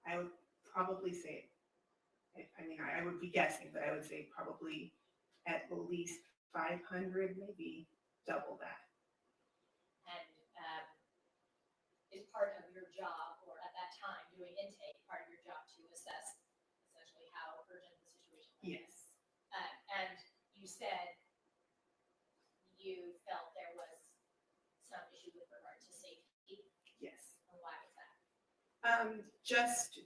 I would probably say, I mean, I would be guessing, but I would say probably at least 500, maybe double that. And is part of your job, or at that time doing intake, part of your job to assess essentially how urgent the situation was? Yes. And you said you felt there was some issue with regard to safety. Yes. And why was that? Just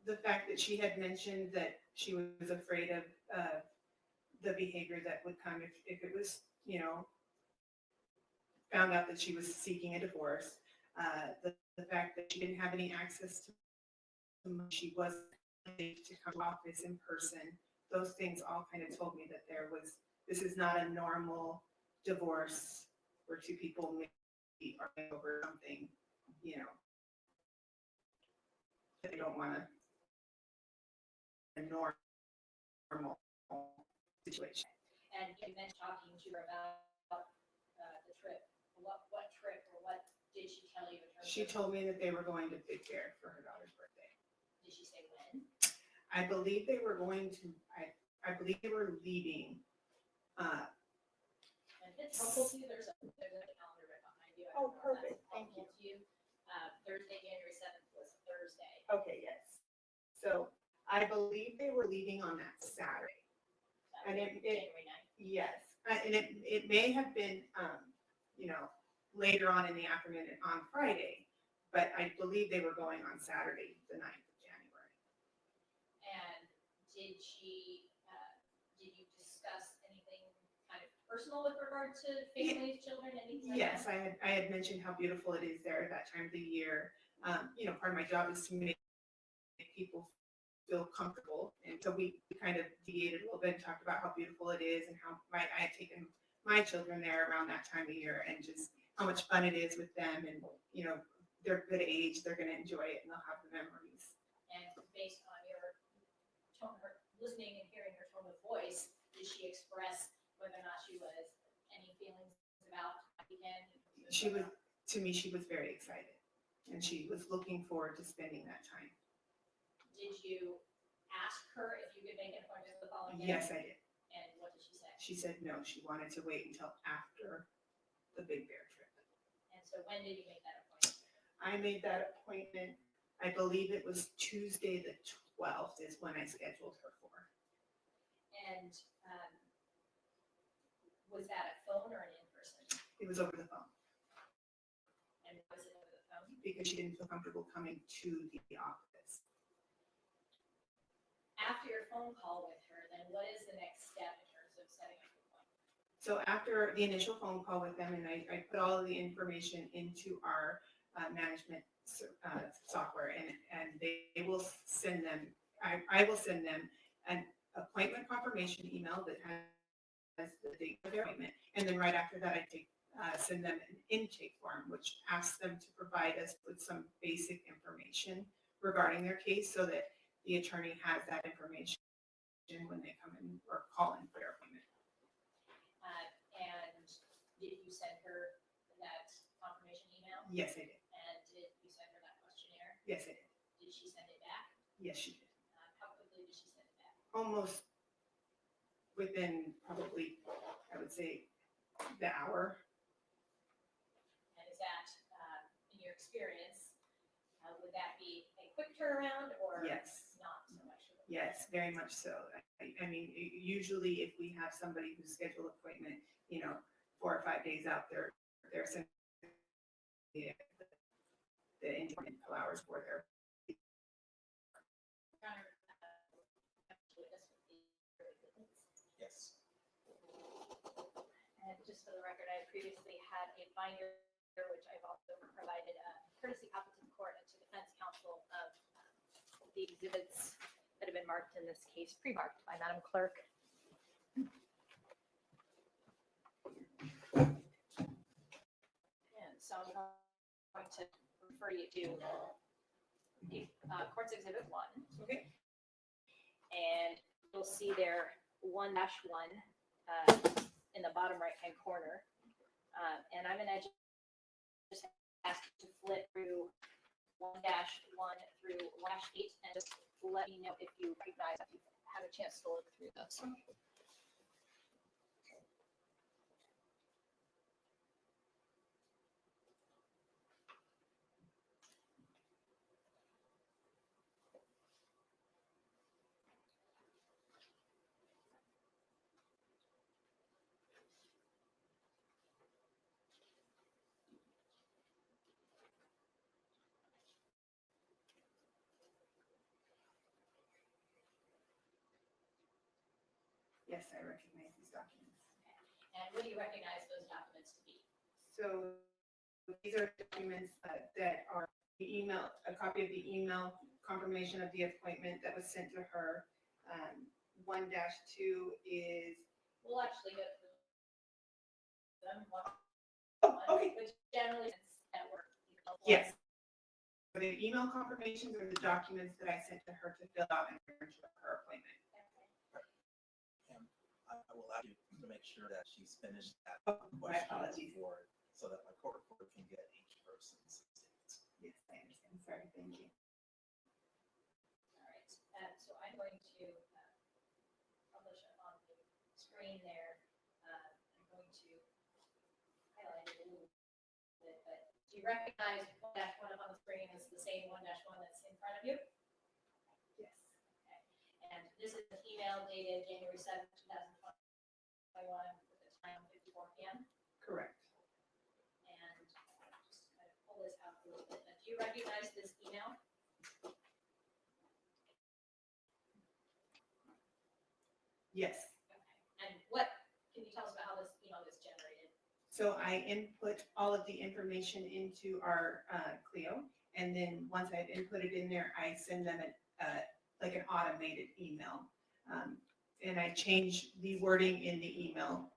the fact that she had mentioned that she was afraid of the behavior that would come if it was, you know, found out that she was seeking a divorce. The fact that she didn't have any access to money, she wasn't able to come to office in person. Those things all kind of told me that this is not a normal divorce where two people maybe arguing over something, you know, that they don't want to a normal situation. And you mentioned talking to her about the trip. What trip, or what did she tell you in terms She of? told me that they were going to Big Bear for her daughter's birthday. Did she say when? I believe they were going to, I believe they were leaving. And if it's helpful to you, there's a calendar right behind you. I Oh, don't know if perfect. that's Thank helpful to you. Thursday, January 7th was Thursday. Okay, yes. So I believe they were leaving on that Saturday. And January 9th. Yes, and it may have been, you know, later on in the afternoon on Friday, but I believe they were going on Saturday, the 9th of January. And did you discuss anything kind of personal with regard to families, children, anything like Yes, that? I had mentioned how beautiful it is there at that time of the year. You know, part of my job is to make people feel comfortable, and so we kind of deviated a little bit and talked about how beautiful it is and how I had taken my children there around that time of year, and just how much fun it is with them, and you know, they're good age, they're going to enjoy it, and they'll have the memories. And based on your tone, her listening and hearing her tone of voice, did she express whether or not she was any feelings about the weekend? She was, to me, she was very excited, and she was looking forward to spending that time. Did you ask her if you could make an appointment the following day? Yes, I did. And what did she say? She said no, she wanted to wait until after the Big Bear trip. And so when did you make that appointment? I made that appointment, I believe it was Tuesday the 12th is when I scheduled her for. And was that a phone or an in-person? It was over the phone And was it over the phone? because she didn't feel comfortable coming to the office. After your phone call with her, then what is the next step in terms of setting up an appointment? So after the initial phone call with them, and I put all of the information into our management software, and they will send them, I will send them an appointment confirmation email that has the date of their appointment, and then right after that, send them an intake form, which asks them to provide us with some basic information regarding their case, so that the attorney has that information when they come in or call in for their appointment. And did you send her that confirmation email? Yes, I did. And did you send her that questionnaire? Yes, I did. Did she send it back? Yes, she did. How quickly did she send it back? Almost within probably, I would say, the hour. And is that, in your experience, would that be a quick turnaround or Yes. not so much? Yes, very much so. I mean, usually if we have somebody who's scheduled an appointment, you know, 4 or 5 days out, they're sending the independent hours for their. Yes. And just for the record, I previously had a binder, which I've also provided a courtesy copy to the court and to defense counsel of the exhibits that have been marked in this case, pre-marked by Madam Clerk. And so I'm going to refer you to Court's Exhibit 1. Okay. And you'll see there 1-1 in the bottom right-hand corner. And I'm going to just ask you to flip through 1-1 through 1-8, and just let me know if you recognize, if you've had a chance to look through those. Yes, I recognize these documents. And what do you recognize those documents to be? So these are documents that are the email, a copy of the email confirmation of the appointment that was sent to her. 1-2 is. We'll actually go through them one Oh, by one, okay. which generally is at work. Yes. The email confirmations are the documents that I sent to her to fill out and return to her appointment. And I will ask you to make sure that she's finished that Oh, my question apologies. before, so that my court reporter can get each person's statements. Yes, I understand. Sorry, thank you. All right, so I'm going to publish it on the screen there. I'm going to highlight it a little bit, but do you recognize 1-1 up on the screen is the same 1-1 that's in front of you? Yes. And this is an email dated January 7th, 2021, with the time 54 p.m. Correct. And just kind of pull this out a little bit. Now, do you recognize this email? Yes. And what can you tell us about how this email was generated? So I input all of the information into our Clio, and then once I've inputted in there, I send them like an automated email. And I change the wording in the email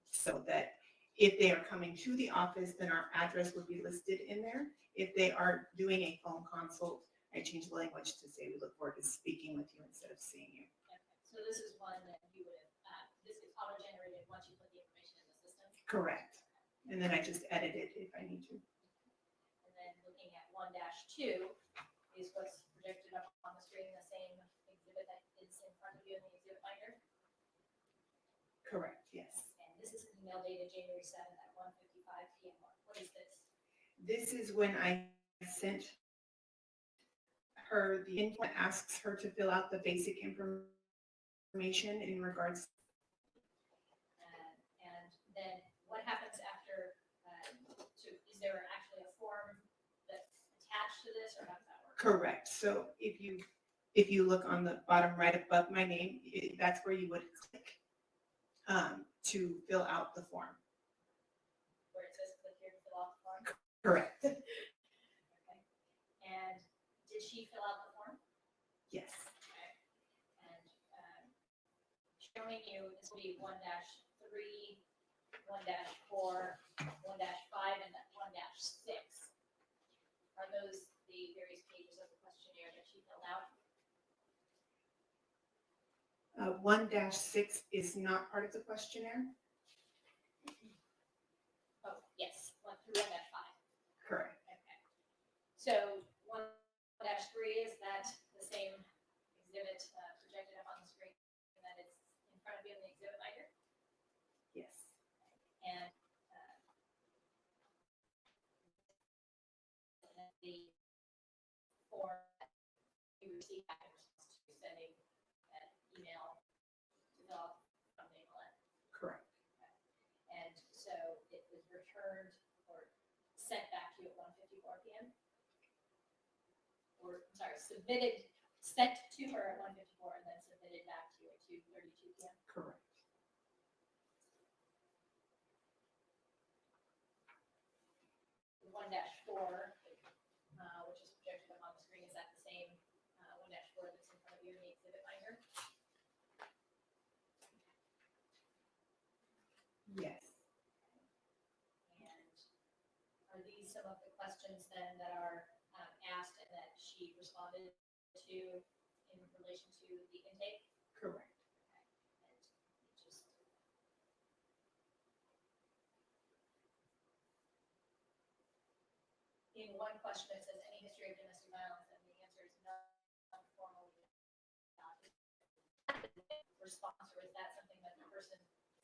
so that if they are coming to the office, then our address would be listed in there. If they are doing a phone consult, I change the language to say we look forward to speaking with you instead of seeing you. Okay. So this is one that you would have, this is auto-generated once you put the information in the system? Correct. And then I just edit it if I need to. And then looking at 1-2 is what's projected up on the screen, the same exhibit that is in front of you in the exhibit binder. Correct, yes. And this is an email dated January 7th at 1:55 p.m. What is this? This is when I sent her the info that asks her to fill out the basic information in regards. And then what happens after, is there actually a form that's attached to this, or how does that work? Correct. So if you look on the bottom right above my name, that's where you would click to fill out the form. Where it says click here to fill out the form? Correct. Okay. And did she fill out the form? Yes. Okay. And showing you, this will be 1-3, 1-4, 1-5, and 1-6. Are those the various pages of the questionnaire that she filled out? 1-6 is not part of the questionnaire. Oh, yes, 1 through 1-5. Correct. Okay. So 1-3, is that the same exhibit projected up on the screen that is in front of you in the exhibit binder? Yes. And the form that you received back in response to sending an email to fill out from Maya Millete. Correct. And so it was returned or sent back to you at 1:54 p.m. Or, sorry, sent to her at 1:54 and then submitted back to you at 2:32 p.m. Correct. 1-4, which is projected up on the screen, is that the same 1-4 that's in front of you in the exhibit binder? Yes. And are these some of the questions then that are asked and that she responded to in relation to the intake? Correct. And just in one question, it says any history of domestic violence, and the answer is no, formally not. Response, or is that something that the person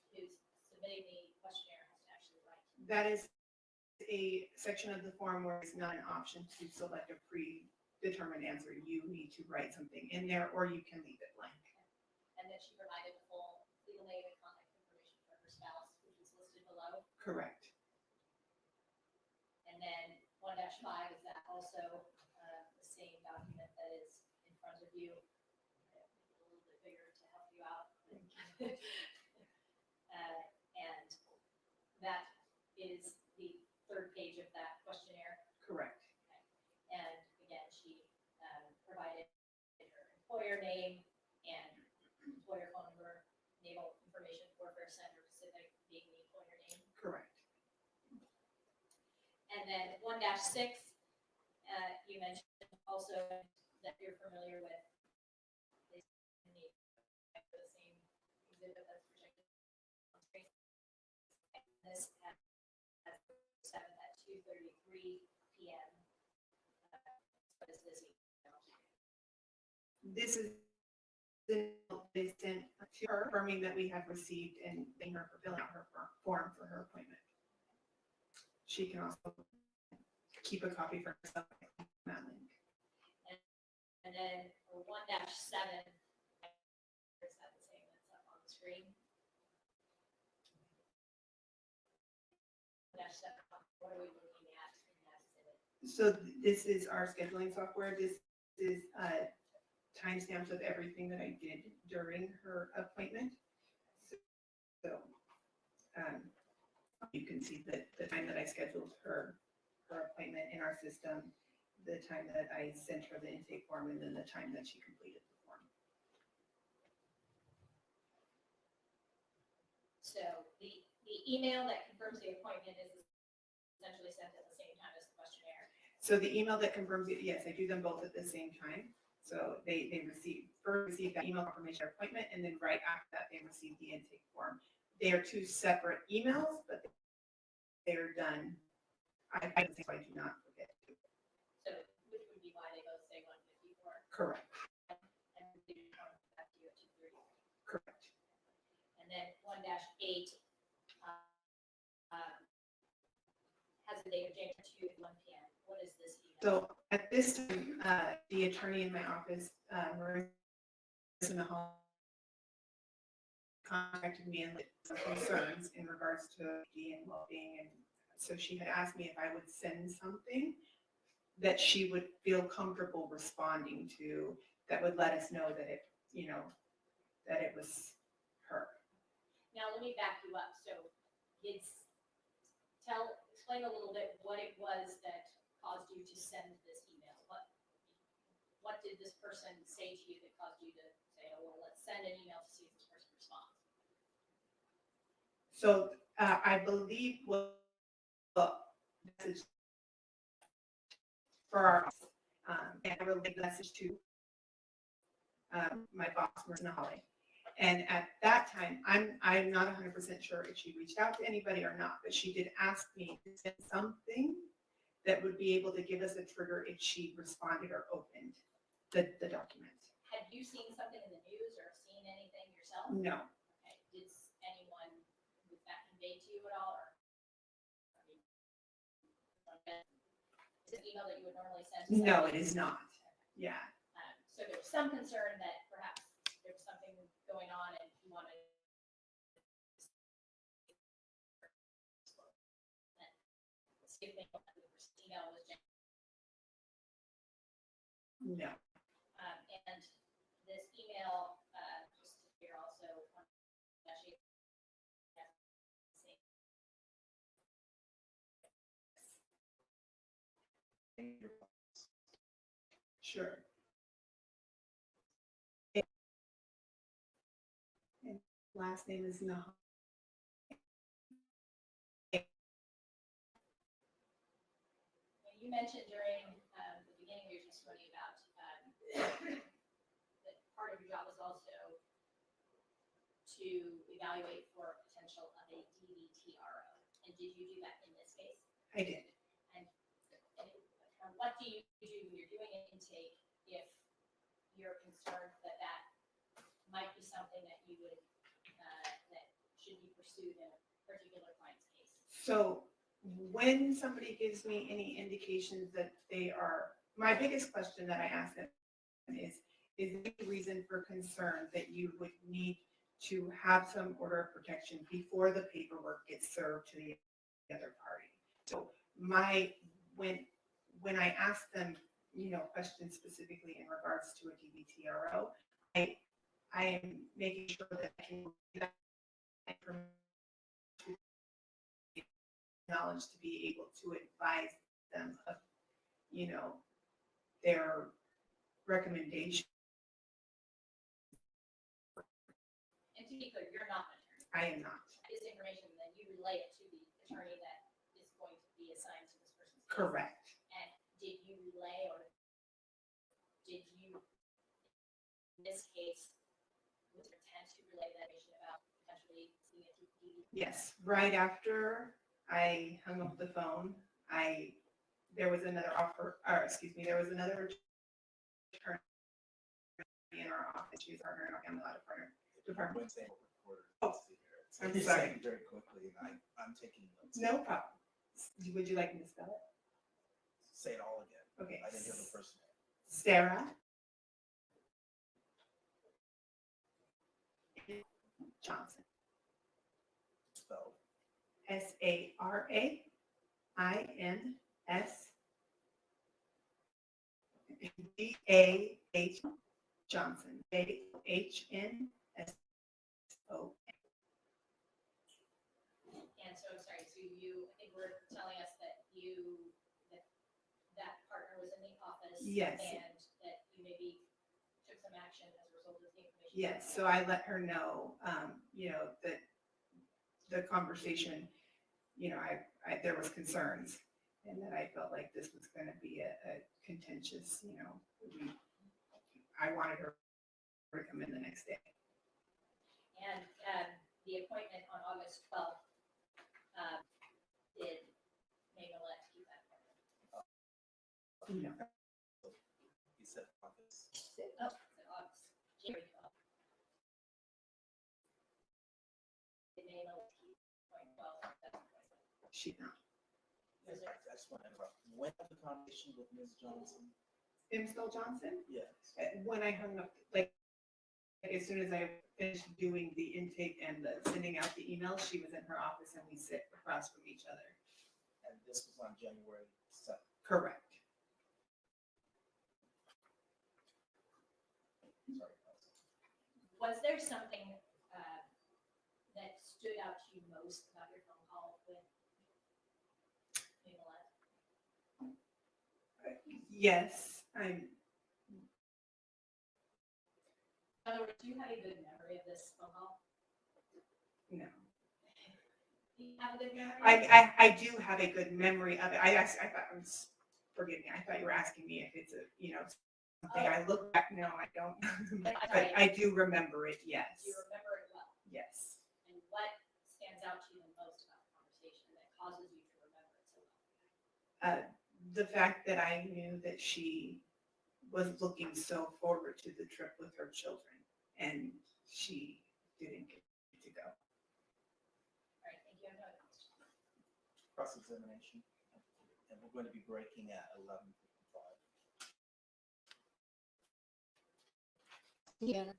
who's submitting the questionnaire has to actually write? That is a section of the form where it's not an option to select a predetermined answer. You need to write something in there, or you can leave it blank. And then she provided the full legal name and contact information for her spouse, which is listed below. Correct. And then 1-5, is that also the same document that is in front of you? Make it a little bit bigger to help you out. And that is the third page of that questionnaire. Correct. And again, she provided her employer name and employer phone number, naval information, Warfare Center Pacific being the employer name. Correct. And then 1-6, you mentioned also that you're familiar with the same exhibit that's projected on screen. This at 2:33 p.m. What is this email? This is the email they sent to her, confirming that we have received and thanking her for filling out her form for her appointment. She can also keep a copy for herself on that link. And then for 1-7, is that the same that's up on the screen? 1-7, what are we looking at in that exhibit? So this is our scheduling software. This is timestamps of everything that I did during her appointment. So you can see that the time that I scheduled her appointment in our system, the time that I sent her the intake form, and then the time that she completed the form. So the email that confirms the appointment is essentially sent at the same time as the questionnaire. So the email that confirms it, yes, I do them both at the same time. So they receive that email confirmation of appointment, and then right after that, they receive the intake form. They are two separate emails, but they are done. I do not forget to. So which would be why they both say 154. Correct. And they come back to you at 2:30. Correct. And then 1-8 has the date of January 2 at 1 p.m. What is this email? So at this time, the attorney in my office, Marissa Nahal, contacted me and some concerns in regards to safety and well-being, and so she had asked me if I would send something that she would feel comfortable responding to, that would let us know that it, that it was her. Now let me back you up. So explain a little bit what it was that caused you to send this email. What did this person say to you that caused you to say, oh, well, let's send an email to see if this person responds? So I believe message for our and I relayed the message to my boss, Marissa Nahal. And at that time, I'm not 100% sure if she reached out to anybody or not, but she did ask me to send something that would be able to give us a trigger if she responded or opened the document. Had you seen something in the news or seen anything yourself? No. Okay. Did anyone, was that conveyed to you at all? Or, is it an email that you would normally send to somebody? No, it is not. Yeah. So there was some concern that perhaps there was something going on and you wanted to see if the email was genuine. No. And this email, just here also, Sure. And last name is Nahal. you mentioned during the beginning of your testimony about that part of your job is also to evaluate for potential of a DVTRO. And did you do that in this case? I did. And do when you're doing an intake if you're concerned that that might be something that you would, that should be pursued in a particular client's case? So when somebody gives me any indications that they are, my biggest question that I ask them is there any reason for concern that you would need to have some order of protection before the paperwork gets served to the other party? So when I ask them, questions specifically in regards to a DBTRO, I am making sure that I can get that information, knowledge to be able to advise them of, their recommendation. And to be clear, you're not an attorney. I am not. This information, then you relay it to the attorney that is going to be assigned to this person's case. Correct. And did you relay, or did you, in this case, was there intent to relay that information about potentially seeing a DBT? Yes. Right after I hung up the phone, there was another there was another attorney in our office. She was partner in our family law department. Wednesday recorder. Oh, I'm You're sorry. saying very quickly, and I'm taking notes. No problem. Would you like me to spell it? Say it all again. Okay. I didn't hear the first name. Sarah Johnson. Spelled. SARAINS DAH Johnson. JHNSO. And so, sorry, so you, I think we're telling us that that partner was in the office. Yes. And that you maybe took some action as a result of the information. Yes, so I let her know, that the conversation, there was concerns, and that I felt like this was going to be a contentious, I wanted her to come in the next day. And the appointment on August 12th, did Maya Millete keep that appointment? No. He said office. Oh, August, January 12th. Did Maya Millete keep appointment 12th? She not. I just want to interrupt. When had the conversation with Ms. Johnson? Imstel Johnson? Yes. When I hung up, as soon as I finished doing the intake and sending out the emails, she was in her office and we sit across from each other. And this was on January 7th. Correct. Sorry. Was there something that stood out to you most about your phone call with Maya Millete? Yes, In other words, do you have a good memory of this phone call? no. Do you have a good memory? I do have a good memory of it. I thought, forgive me, I thought you were asking me if it's something I look back. No, I don't. But I do remember it, yes. Do you remember it well? Yes. And what stands out to you the most about the conversation that causes you to remember it so well? The fact that I knew that she was looking so forward to the trip with her children, and she didn't get to go. All right, thank you. I have no other questions. Cross-examination. And we're going to be breaking at 11:55. Yeah.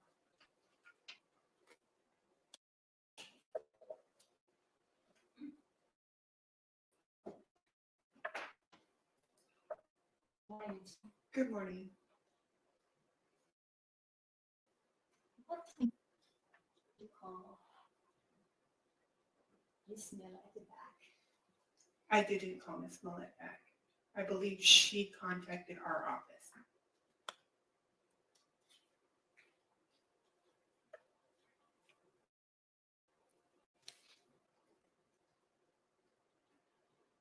Good morning. What time did you call Miss Millete back? I didn't call Miss Millete back. I believe she contacted our office.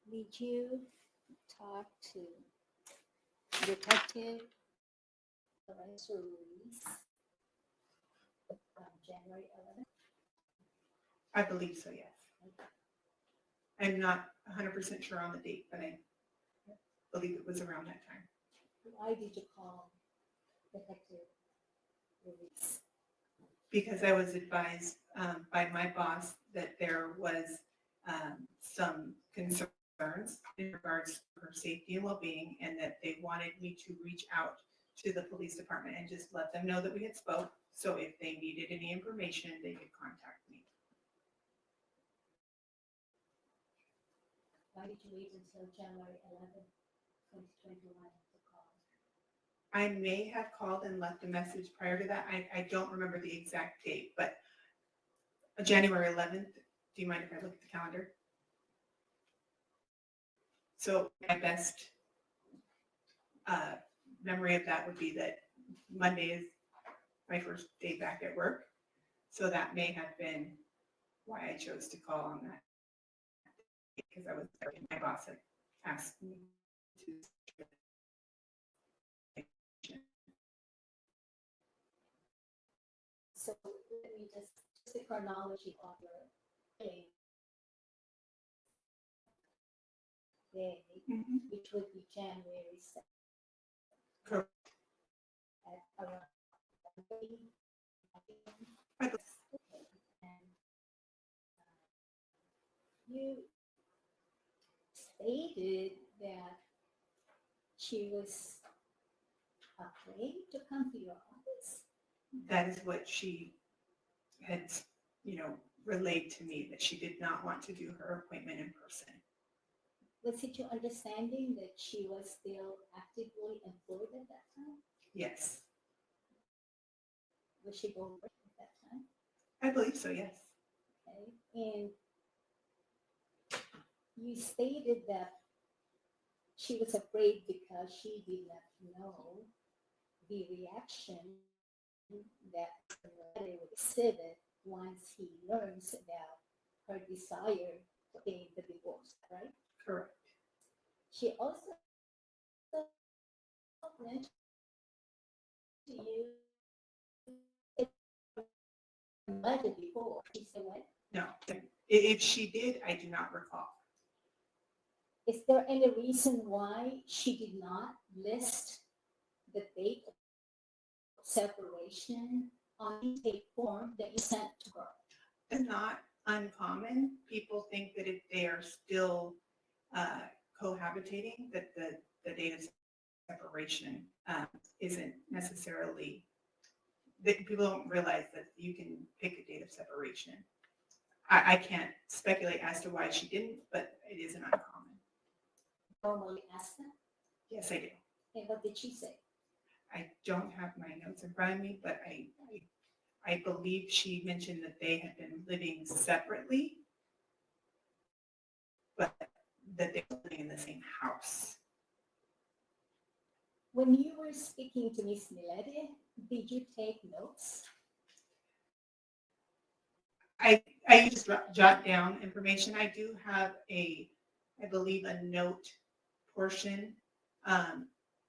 Did you talk to Detective Lorenzo Ruiz on January 11th? I believe so, yes. I'm not 100% sure on the date, but I believe it was around that time. Why did you call Detective Ruiz? Because I was advised by my boss that there was some concerns in regards to her safety and well-being, and that they wanted me to reach out to the police department and just let them know that we had spoke. So if they needed any information, they could contact me. Why did you wait until January 11th, 2021 to call? I may have called and left a message prior to that. I don't remember the exact date, but January 11th. Do you mind if I look at the calendar? So my best memory of that would be that Monday is my first day back at work. So that may have been why I chose to call on that. Because I was, my boss had asked me to. So let me just the chronology of your day, Mhm. which would be January 7th Correct. at around 1:30. I believe- And you stated that she was afraid to come to your office. That is what she had, relayed to me, that she did not want to do her appointment in person. Was it your understanding that she was still actively employed at that time? Yes, Was she going to work at that time? I believe so, yes. Okay. And you stated that she was afraid because she did not know the reaction that the letter would exhibit once he learns about her desire to gain the divorce, right? Correct. She also mentioned to you it budget before. She said what? No, if she did, I do not recall. Is there any reason why she did not list the date of separation on the intake form that you sent to her? It's not uncommon. People think that if they are still cohabitating, that the date of separation isn't necessarily, that people don't realize that you can pick a date of separation. I can't speculate as to why she didn't, but it isn't uncommon. Normally ask them. Yes, I do. And what did she say? I don't have my notes in front of me, but I believe she mentioned that they had been living separately, but that they were living in the same house. When you were speaking to Miss Millete, did you take notes? I just jot down information. I do have I believe, a note portion,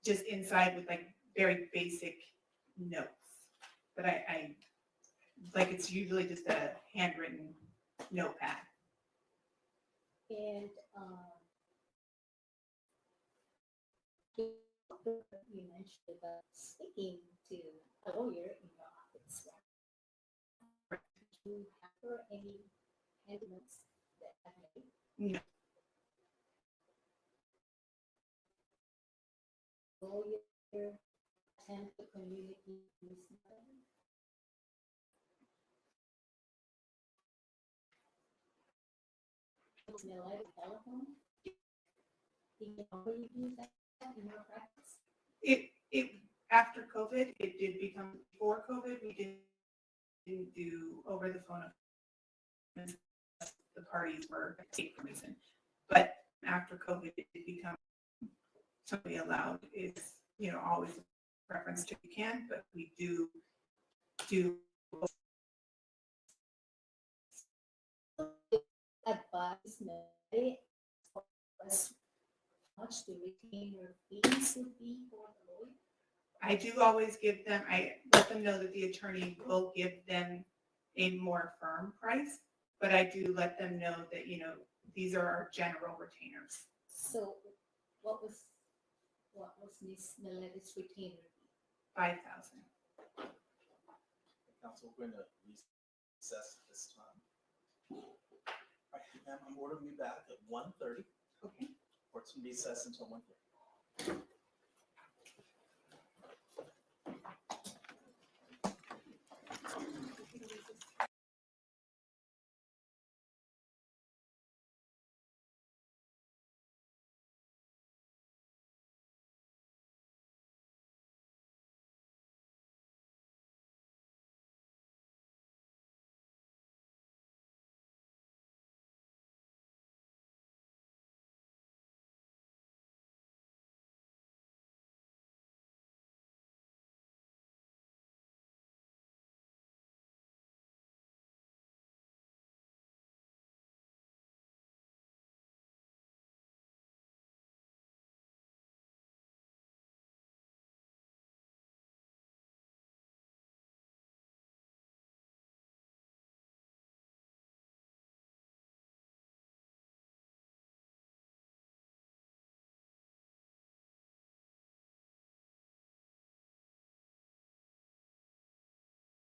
just inside with like very basic notes. But I like, it's usually just a handwritten notepad. And you mentioned about speaking to a lawyer in your office. Right? Did you have her any hand notes that have made? No. Lawyer attempt to communicate with Millete? Millete telephone? Did you already do that in your practice? It after COVID, it did become, before COVID, we didn't do over the phone. The parties were safe for reason. But after COVID, it did become somebody allowed is, always a preference to you can, but we do Advise Millete as much to retain your fees would be for the lawyer? I do always give them, I let them know that the attorney will give them a more firm price, but I do let them know that, these are our general retainers. So what was what was Ms. Millete's retainer? 5,000. Council, we're going to recess at this time. All right, ma'am, I'm ordering you back at 1:30. Okay. Court's in recess until 1:30.